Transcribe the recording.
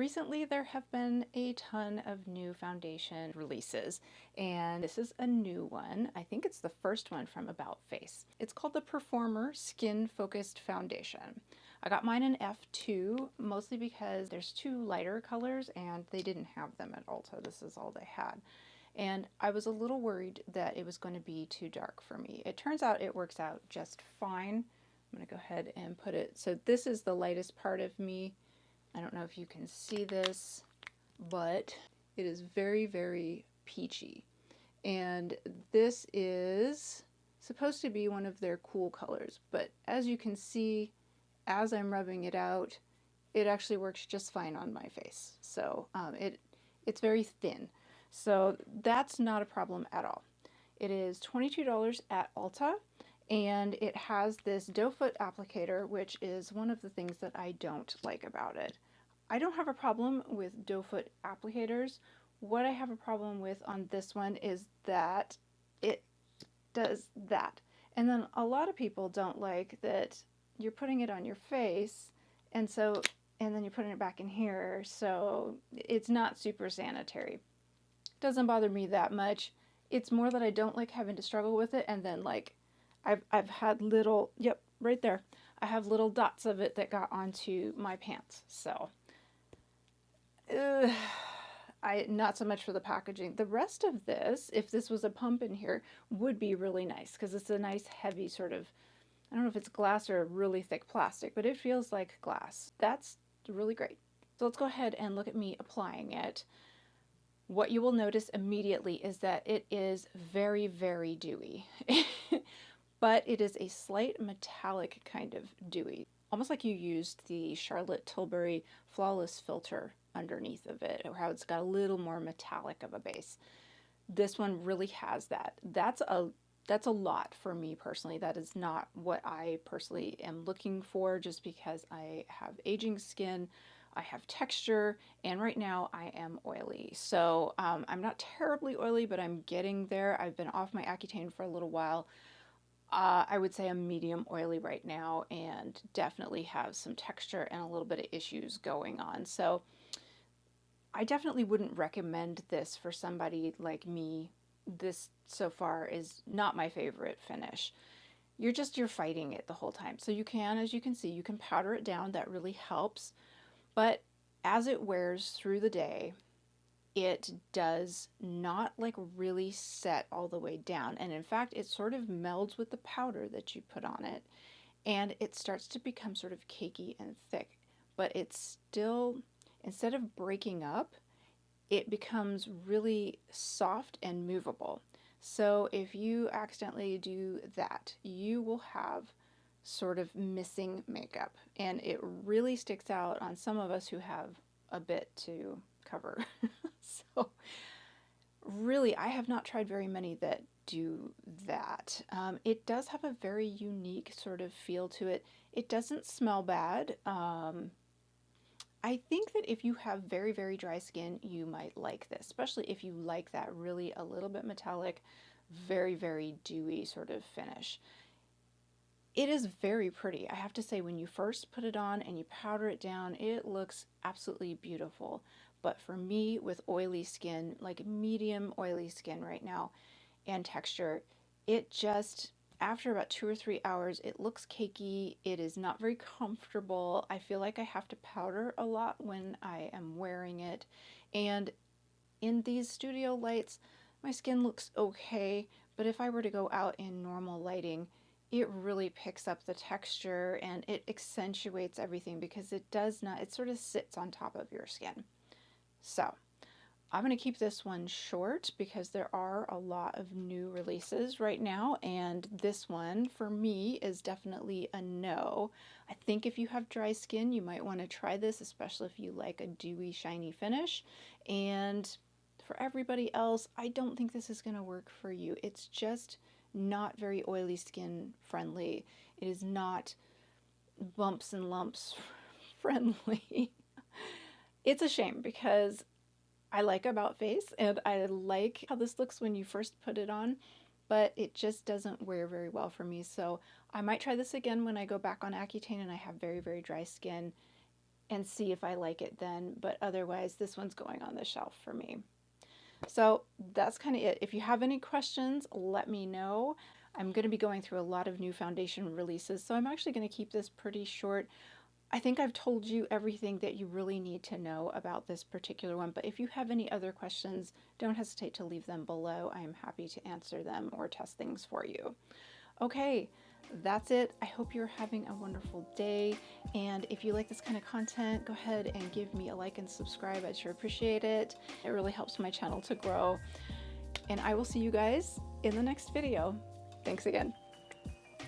Recently, there have been a ton of new foundation releases, and this is a new one. I think it's the first one from About Face. It's called the Performer Skin Focused Foundation. I got mine in F2, mostly because there's two lighter colors and they didn't have them at Ulta. This is all they had. And I was a little worried that it was going to be too dark for me. It turns out it works out just fine. I'm going to go ahead and put it, so this is the lightest part of me. I don't know if you can see this, but it is very, very peachy. And this is supposed to be one of their cool colors, but as you can see, as I'm rubbing it out, it actually works just fine on my face. So it's very thin. So that's not a problem at all. It is $22 at Ulta, and it has this doe foot applicator, which is one of the things that I don't like about it. I don't have a problem with doe foot applicators. What I have a problem with on this one is that it does that. And then a lot of people don't like that you're putting it on your face, and then you're putting it back in here, so it's not super sanitary. Doesn't bother me that much. It's more that I don't like having to struggle with it, and then like I've had little, yep, right there. I have little dots of it that got onto my pants. So not so much for the packaging. The rest of this, if this was a pump in here, would be really nice because it's a nice heavy sort of, I don't know if it's glass or really thick plastic, but it feels like glass. That's really great. So let's go ahead and look at me applying it. What you will notice immediately is that it is very, very dewy, but it is a slight metallic kind of dewy, almost like you used the Charlotte Tilbury Flawless Filter underneath of it, or how it's got a little more metallic of a base. This one really has that. That's a lot for me personally. That is not what I personally am looking for, just because I have aging skin, I have texture, and right now I am oily. So I'm not terribly oily, but I'm getting there. I've been off my Accutane for a little while. I would say I'm medium oily right now and definitely have some texture and a little bit of issues going on. So I definitely wouldn't recommend this for somebody like me. This so far is not my favorite finish. You're fighting it the whole time. So you can, as you can see, you can powder it down. That really helps. But as it wears through the day, it does not like really set all the way down. And in fact, it sort of melds with the powder that you put on it, and it starts to become sort of cakey and thick. But it's still, instead of breaking up, it becomes really soft and movable. So if you accidentally do that, you will have sort of missing makeup, and it really sticks out on some of us who have a bit to cover. So really, I have not tried very many that do that. It does have a very unique sort of feel to it. It doesn't smell bad. I think that if you have very, very dry skin, you might like this, especially if you like that really a little bit metallic, very, very dewy sort of finish. It is very pretty. I have to say, when you first put it on and you powder it down, it looks absolutely beautiful. But for me, with oily skin, like medium oily skin right now, and texture, it just, after about 2 or 3 hours, it looks cakey. It is not very comfortable. I feel like I have to powder a lot when I am wearing it. And in these studio lights, my skin looks okay, but if I were to go out in normal lighting, it really picks up the texture and it accentuates everything because it does not, it sort of sits on top of your skin. So I'm going to keep this one short because there are a lot of new releases right now, and this one for me is definitely a no. I think if you have dry skin, you might want to try this, especially if you like a dewy, shiny finish. And for everybody else, I don't think this is going to work for you. It's just not very oily skin friendly. It is not bumps and lumps friendly. It's a shame because I like About Face and I like how this looks when you first put it on, but it just doesn't wear very well for me. So I might try this again when I go back on Accutane and I have very, very dry skin. and see if I like it then. But otherwise, this one's going on the shelf for me. So that's kind of it. If you have any questions, let me know. I'm going to be going through a lot of new foundation releases, so I'm actually going to keep this pretty short. I think I've told you everything that you really need to know about this particular one, but if you have any other questions, don't hesitate to leave them below. I am happy to answer them or test things for you. Okay, that's it. I hope you're having a wonderful day. And if you like this kind of content, go ahead and give me a like and subscribe. I'd sure appreciate it. It really helps my channel to grow. And I will see you guys in the next video. Thanks again.